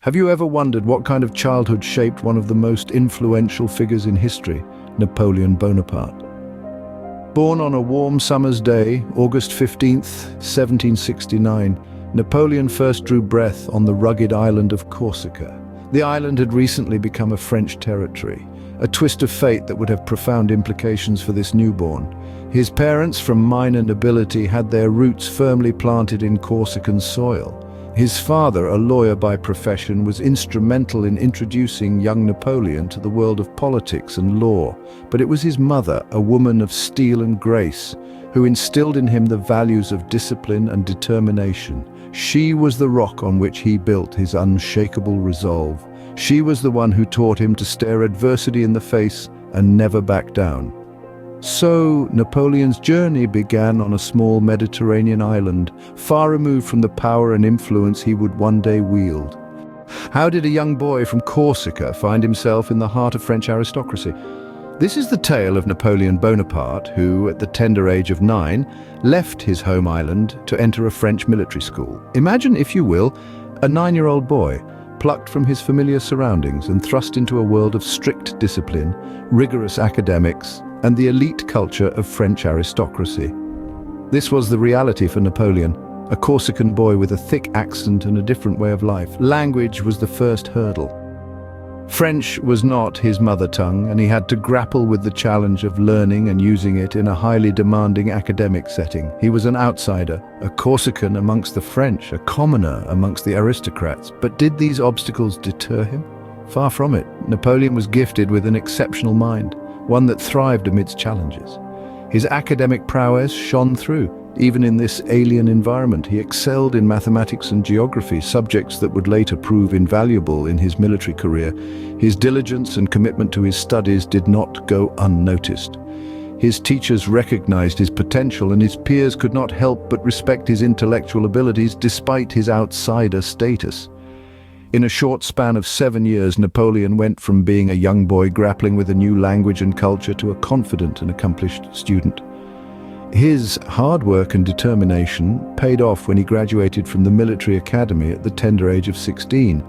Have you ever wondered what kind of childhood shaped one of the most influential figures in history, Napoleon Bonaparte? Born on a warm summer's day, August 15th, 1769, Napoleon first drew breath on the rugged island of Corsica. The island had recently become a French territory, a twist of fate that would have profound implications for this newborn. His parents, from minor nobility, had their roots firmly planted in Corsican soil. His father, a lawyer by profession, was instrumental in introducing young Napoleon to the world of politics and law, but it was his mother, a woman of steel and grace, who instilled in him the values of discipline and determination. She was the rock on which he built his unshakable resolve. She was the one who taught him to stare adversity in the face and never back down. So, Napoleon's journey began on a small Mediterranean island, far removed from the power and influence he would one day wield. How did a young boy from Corsica find himself in the heart of French aristocracy? This is the tale of Napoleon Bonaparte, who, at the tender age of 9, left his home island to enter a French military school. Imagine, if you will, a 9-year-old boy, plucked from his familiar surroundings and thrust into a world of strict discipline, rigorous academics, and the elite culture of French aristocracy. This was the reality for Napoleon, a Corsican boy with a thick accent and a different way of life. Language was the first hurdle. French was not his mother tongue, and he had to grapple with the challenge of learning and using it in a highly demanding academic setting. He was an outsider, a Corsican amongst the French, a commoner amongst the aristocrats. But did these obstacles deter him? Far from it. Napoleon was gifted with an exceptional mind, one that thrived amidst challenges. His academic prowess shone through. Even in this alien environment, he excelled in mathematics and geography, subjects that would later prove invaluable in his military career. His diligence and commitment to his studies did not go unnoticed. His teachers recognized his potential, and his peers could not help but respect his intellectual abilities despite his outsider status. In a short span of 7 years, Napoleon went from being a young boy grappling with a new language and culture to a confident and accomplished student. His hard work and determination paid off when he graduated from the military academy at the tender age of 16.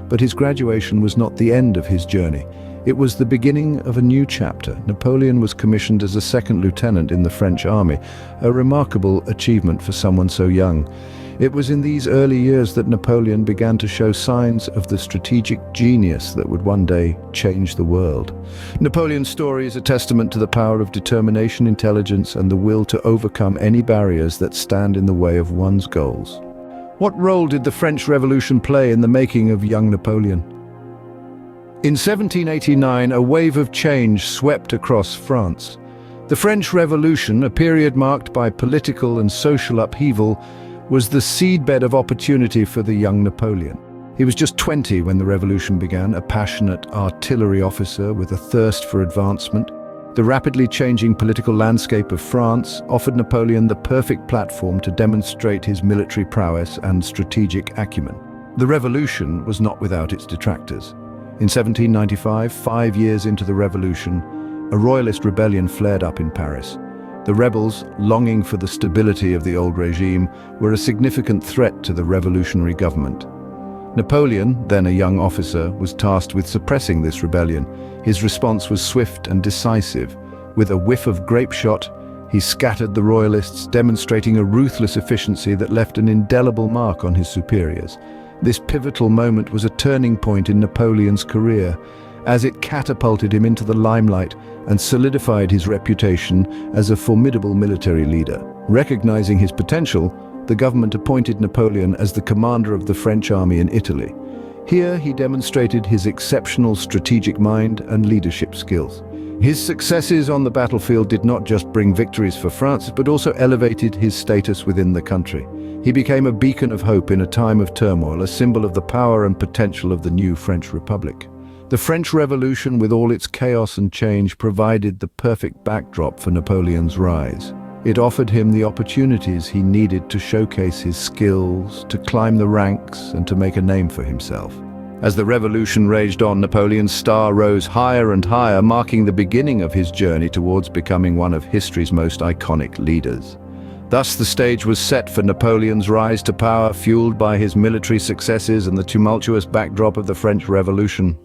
But his graduation was not the end of his journey. It was the beginning of a new chapter. Napoleon was commissioned as a second lieutenant in the French army, a remarkable achievement for someone so young. It was in these early years that Napoleon began to show signs of the strategic genius that would one day change the world. Napoleon's story is a testament to the power of determination, intelligence, and the will to overcome any barriers that stand in the way of one's goals. What role did the French Revolution play in the making of young Napoleon? In 1789, a wave of change swept across France. The French Revolution, a period marked by political and social upheaval, was the seedbed of opportunity for the young Napoleon. He was just 20 when the revolution began, a passionate artillery officer with a thirst for advancement. The rapidly changing political landscape of France offered Napoleon the perfect platform to demonstrate his military prowess and strategic acumen. The revolution was not without its detractors. In 1795, 5 years into the revolution, a royalist rebellion flared up in Paris. The rebels, longing for the stability of the old regime, were a significant threat to the revolutionary government. Napoleon, then a young officer, was tasked with suppressing this rebellion. His response was swift and decisive. With a whiff of grape shot, he scattered the royalists, demonstrating a ruthless efficiency that left an indelible mark on his superiors. This pivotal moment was a turning point in Napoleon's career, as it catapulted him into the limelight and solidified his reputation as a formidable military leader. Recognizing his potential, the government appointed Napoleon as the commander of the French army in Italy. Here he demonstrated his exceptional strategic mind and leadership skills. His successes on the battlefield did not just bring victories for France, but also elevated his status within the country. He became a beacon of hope in a time of turmoil, a symbol of the power and potential of the new French Republic. The French Revolution, with all its chaos and change, provided the perfect backdrop for Napoleon's rise. It offered him the opportunities he needed to showcase his skills, to climb the ranks, and to make a name for himself. As the revolution raged on, Napoleon's star rose higher and higher, marking the beginning of his journey towards becoming one of history's most iconic leaders. Thus the stage was set for Napoleon's rise to power, fueled by his military successes and the tumultuous backdrop of the French Revolution.